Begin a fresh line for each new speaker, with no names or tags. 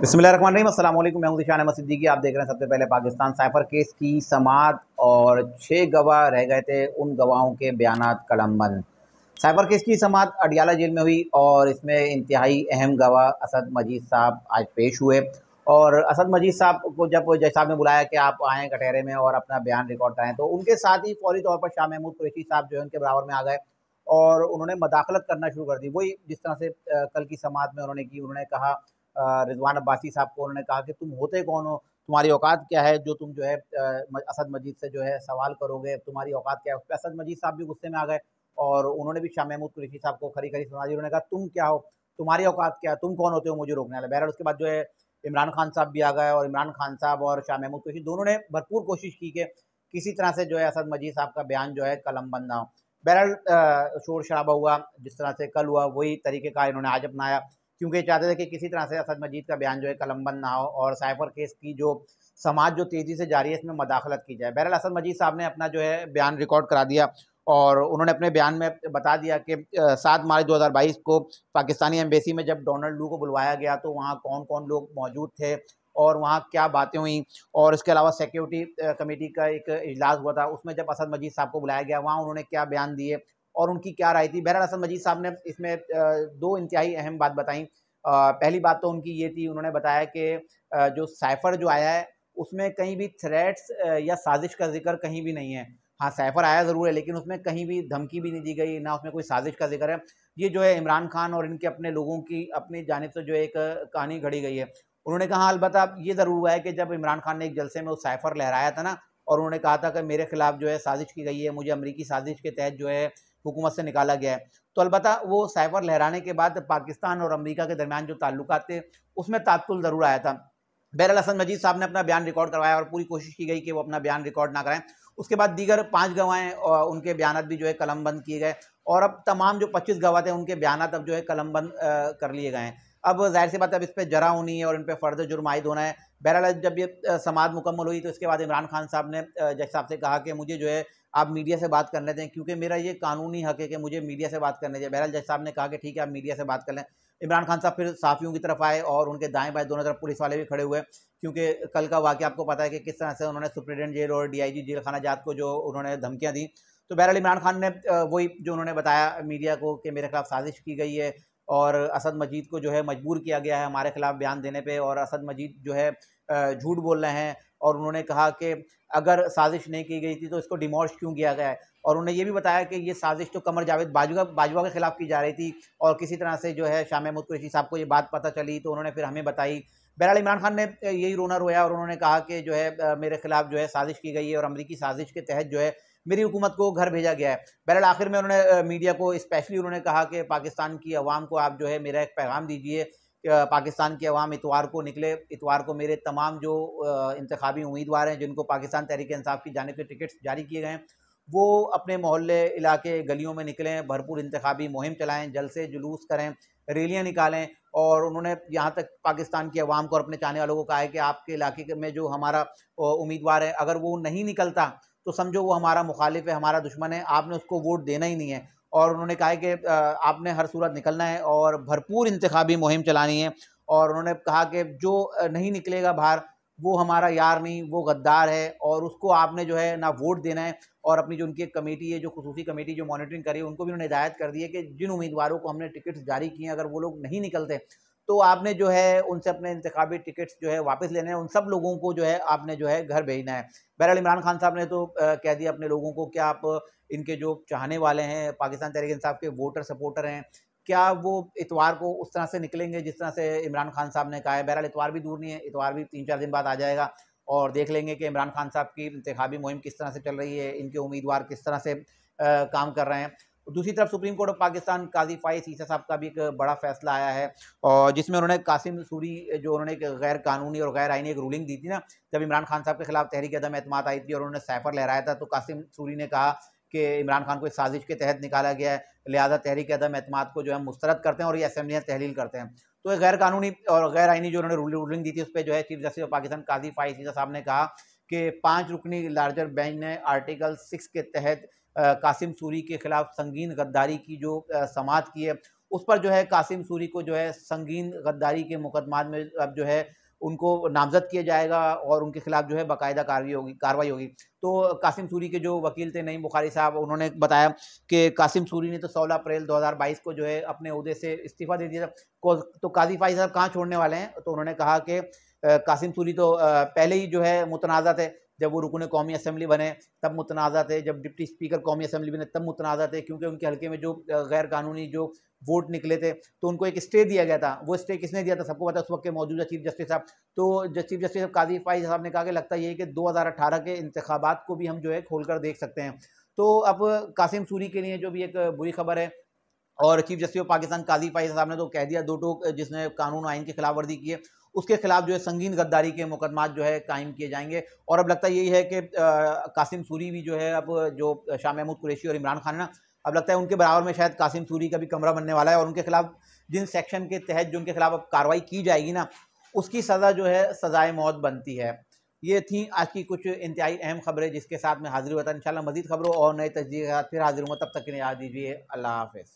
बिस्मिल्लाहिर्रहमानिर्रहीम, अस्सलाम वालेकुम। मैं हूं ज़ीशान अहमद सिद्दीकी। आप देख रहे हैं सबसे पहले पाकिस्तान। साइफर केस की समाअत और 6 गवाह रह गए थे, उन गवाहों के बयानात कलमबंद। साइफर केस की समाअत अडियाला जेल में हुई और इसमें इंतहाई अहम गवाह असद मजीद साहब आज पेश हुए। और असद मजीद साहब को जब जज साहब ने बुलाया कि आप आएँ कटहरे में और अपना बयान रिकॉर्ड कराएँ, तो उनके साथ ही फौरी तौर पर शाह महमूद कुरैशी साहब जो है उनके बराबर में आ गए और उन्होंने मदाखलत करना शुरू कर दी। वही जिस तरह से कल की समाअत में उन्होंने की। उन्होंने कहा रिजवान अब्बासी साहब को, उन्होंने कहा कि तुम होते कौन हो, तुम्हारी औकात क्या है जो तुम जो है असद मजीद से जो है सवाल करोगे, तुम्हारी औकात क्या है। उस पर असद मजीद साहब भी गुस्से में आ गए और उन्होंने भी शाह महमूद कुरैशी साहब को खरी खरी सुना दी। उन्होंने कहा तुम क्या हो, तुम्हारी औकात क्या है, तुम कौन होते हो मुझे रोकने वाले। बहरहाल उसके बाद जो है इमरान खान साहब भी आ गए और इमरान खान साहब और शाह महमूद कुरैशी दोनों ने भरपूर कोशिश की कि किसी तरह से जो है असद मजीद साहब का बयान जो है कलमबंद ना हो। बहरहाल शोर शराबा हुआ, जिस तरह से कल हुआ वही तरीक़ेकार इन्होंने आज अपनाया, क्योंकि ये चाहते थे कि किसी तरह से असद मजीद का बयान जो है कलमबंद ना हो और साइफर केस की जो समाअत जो तेज़ी से जारी है इसमें मदाखलत की जाए। बहरहाल असद मजीद साहब ने अपना जो है बयान रिकॉर्ड करा दिया और उन्होंने अपने बयान में बता दिया कि 7 मार्च 2022 को पाकिस्तानी एम्बेसी में जब डोनाल्ड लू को बुलवाया गया तो वहाँ कौन-कौन लोग मौजूद थे और वहाँ क्या बातें हुई। और इसके अलावा सिक्योरिटी कमेटी का एक इजलास हुआ था, उसमें जब असद मजीद साहब को बुलाया गया, वहाँ उन्होंने क्या बयान दिए और उनकी क्या राय थी। बहरहाल असद मजीद साहब ने इसमें 2 इंतहाई अहम बात बताई। पहली बात तो उनकी ये थी, उन्होंने बताया कि जो साइफर जो आया है उसमें कहीं भी थ्रेट्स या साजिश का जिक्र कहीं भी नहीं है। हाँ, साइफर आया ज़रूर है लेकिन उसमें कहीं भी धमकी भी नहीं दी गई, ना उसमें कोई साजिश का जिक्र है। ये जो है इमरान खान और इनके अपने लोगों की अपनी जानिब से जो एक कहानी घड़ी गई है। उन्होंने कहा अलबत्ता ये ज़रूर हुआ है कि जब इमरान खान ने एक जलसे में वो साइफर लहराया था ना, और उन्होंने कहा था कि मेरे खिलाफ जो है साजिश की गई है, मुझे अमरीकी साजिश के तहत जो है हुकूमत से निकाला गया है। तो अलबत्ता वो साइफर लहराने के बाद पाकिस्तान और अमेरिका के दरमियान जो ताल्लुकात थे उसमें तात्तुल ज़रूर आया था। बहरहाल असद मजीद साहब ने अपना बयान रिकॉर्ड करवाया और पूरी कोशिश की गई कि वो अपना बयान रिकॉर्ड ना कराएं। उसके बाद दीगर 5 गवाहें उनके बयान भी जो है कलमबंद किए गए और अब तमाम जो 25 गवाह थे उनके बयान अब जो है कलमबंद कर लिए गए हैं। अब जाहिर सी बात है, अब इस पर जरा होनी है और इन पर फ़र्द जुर्म आयद होना है। बहरहाल जब ये समाअत मुकम्मल हुई तो इसके बाद इमरान खान साहब ने जज साहब से कहा कि मुझे जो है आप मीडिया से बात करने दें, क्योंकि मेरा ये कानूनी हक है कि मुझे मीडिया से बात करने दें। बहरहाल जज साहब ने कहा कि ठीक है, आप मीडिया से बात कर लें। इमरान खान साहब फिर सहाफ़ियों की तरफ आए और उनके दाएँ-बाएँ दोनों तरफ पुलिस वाले भी खड़े हुए, क्योंकि कल का वाक़या आपको पता है कि किस तरह से उन्होंने सुप्रीटेंडेंट जेल और डीआईजी जेल खाना जात को जो उन्होंने धमकियाँ दी। तो बहरहाल इमरान खान ने वही जो उन्होंने बताया मीडिया को कि मेरे खिलाफ साजिश की गई है और असद मजीद को जो है मजबूर किया गया है हमारे खिलाफ बयान देने पे, और असद मजीद जो है झूठ बोल रहे हैं। और उन्होंने कहा कि अगर साजिश नहीं की गई थी तो इसको डिमोलिश क्यों किया गया है। और उन्होंने ये भी बताया कि ये साजिश तो कमर जावेद बाजवा के खिलाफ की जा रही थी और किसी तरह से जो है शाह महमूद कुरैशी साहब को ये बात पता चली तो उन्होंने फिर हमें बताई। बहरहाल इमरान खान ने यही रोना रोया और उन्होंने कहा कि जो है मेरे खिलाफ जो है साजिश की गई है और अमरीकी साजिश के तहत जो है मेरी हुकूमत को घर भेजा गया है। बहरहाल आखिर में उन्होंने मीडिया को स्पेशली उन्होंने कहा कि पाकिस्तान की अवाम को आप जो है मेरा एक पैगाम दीजिए। पाकिस्तान की अवाम इतवार को निकले, इतवार को मेरे तमाम जो इंतखाबी उम्मीदवार हैं जिनको पाकिस्तान तहरीक इंसाफ की जानिब से टिकट्स जारी किए गए हैं, वो अपने मोहल्ले इलाके गलियों में निकलें, भरपूर इंतखाबी मुहिम चलाएँ, जलसे जुलूस करें, रैलियाँ निकालें। और उन्होंने यहाँ तक पाकिस्तान की अवाम को और अपने चाहने वालों को कहा है कि आपके इलाके में जो हमारा उम्मीदवार है, अगर वो नहीं निकलता तो समझो वो हमारा मुखालिफ है, हमारा दुश्मन है, आपने उसको वोट देना ही नहीं है। और उन्होंने कहा है कि आपने हर सूरत निकलना है और भरपूर इंतखाबी मुहिम चलानी है। और उन्होंने कहा कि जो नहीं निकलेगा बाहर, वो हमारा यार नहीं, वो गद्दार है और उसको आपने जो है ना वोट देना है। और अपनी जो उनकी एक कमेटी है, जो खुसूसी कमेटी जो मॉनिटरिंग करी है, उनको भी उन्होंने हिदायत कर दी है कि जिन उम्मीदवारों को हमने टिकट्स जारी किए हैं, अगर वो लोग नहीं निकलते तो आपने जो है उनसे अपने इंतखाबी टिकट्स जो है वापस लेने हैं, उन सब लोगों को जो है आपने जो है घर भेजना है। बहरहाल इमरान खान साहब ने तो कह दिया अपने लोगों को, क्या आप इनके जो चाहने वाले हैं, पाकिस्तान तहरीक इंसाफ के वोटर सपोर्टर हैं, क्या वो इतवार को उस तरह से निकलेंगे जिस तरह से इमरान खान साहब ने कहा है। बहरहाल इतवार भी दूर नहीं है, इतवार भी 3-4 दिन बाद आ जाएगा और देख लेंगे कि इमरान खान साहब की इंतखाबी मुहिम किस तरह से चल रही है, इनके उम्मीदवार किस तरह से काम कर रहे हैं। दूसरी तरफ सुप्रीम कोर्ट ऑफ पाकिस्तान काजी फाइज ईसा साहब का भी एक बड़ा फैसला आया है और जिसमें उन्होंने कासिम सूरी जो उन्होंने एक गैर कानूनी और गैर आईनी एक रूलिंग दी थी ना, जब इमरान खान साहब के खिलाफ तहरीक अदम एतमाद आई थी और उन्होंने साइफर लहराया था, तो कासिम सूरी ने कहा कि इमरान खान को इस साजिश के तहत निकाला गया है, लिहाजा तहरीक अदम एतमाद को जो है मुस्तरद करते हैं और ये असेंबलियाँ तहलील करते हैं। तो ये गैर कानूनी और गैर आईनी जो उन्होंने रूलिंग दी थी उस पर जो है चीफ जस्टिस ऑफ पाकिस्तान काजी फाइज ईसा साहब ने कहा कि 5 रुकनी लार्जर बेंच ने आर्टिकल 6 के तहत कासिम सूरी के खिलाफ संगीन गद्दारी की जो समाअत की है, उस पर जो है कासिम सूरी को जो है संगीन गद्दारी के मुकदमात में अब जो है उनको नामजद किया जाएगा और उनके खिलाफ जो है बाकायदा कार्रवाई होगी। तो कासिम सूरी के जो वकील थे नईम बुखारी साहब, उन्होंने बताया कि कासिम सूरी ने तो 16 अप्रैल 2022 को जो है अपने ओहदे से इस्तीफा दे दिया था। तो काजी फाइज साहब कहाँ छोड़ने वाले हैं? तो उन्होंने कहा कि कासिम सूरी तो पहले ही जो है मुतनाज़ा थे। जब वो रुकन कौमी असम्बली बने तब मुतनाज़ा थे, जब डिप्टी स्पीकर कौमी असम्बली बने तब मुतनाज़ा थे, क्योंकि उनके हल्के में जो गैर कानूनी जो वोट निकले थे तो उनको एक स्टे दिया गया था। वो स्टे किसने दिया था? सबको पता है, उस वक्त के मौजूदा चीफ जस्टिस साहब। तो चीफ जस्टिस काजी फाइज साहब ने कहा कि लगता ये है कि 2018 के इंतखाबात को भी हम जो है खोलकर देख सकते हैं। तो अब कासिम सूरी के लिए जो भी एक बुरी खबर है, और चीफ जस्टिस ऑफ पाकिस्तान काजी फाइज साहब ने तो कह दिया, दो टोक जिसने कानून आइन की खिलाफ वर्जी की है उसके खिलाफ जो है संगीन गद्दारी के मुकदमात जो है कायम किए जाएंगे। और अब लगता यही है कि कासिम सूरी भी जो है, अब जो शाह महमूद कुरैशी और इमरान खान है ना, अब लगता है उनके बराबर में शायद कासिम सूरी का भी कमरा बनने वाला है, और उनके खिलाफ जिन सेक्शन के तहत जो उनके खिलाफ अब कार्रवाई की जाएगी ना, उसकी सज़ा जो है सजाए मौत बनती है। ये थी आज की कुछ इंतहाई अहम खबरें जिसके साथ मैं हाजिर हुआ था। इंशाल्लाह मजीद खबरों और नए तजदीद के साथ फिर हाजिर हूँ। तब तक के लिए याद दीजिए, अल्लाह हाफिज़।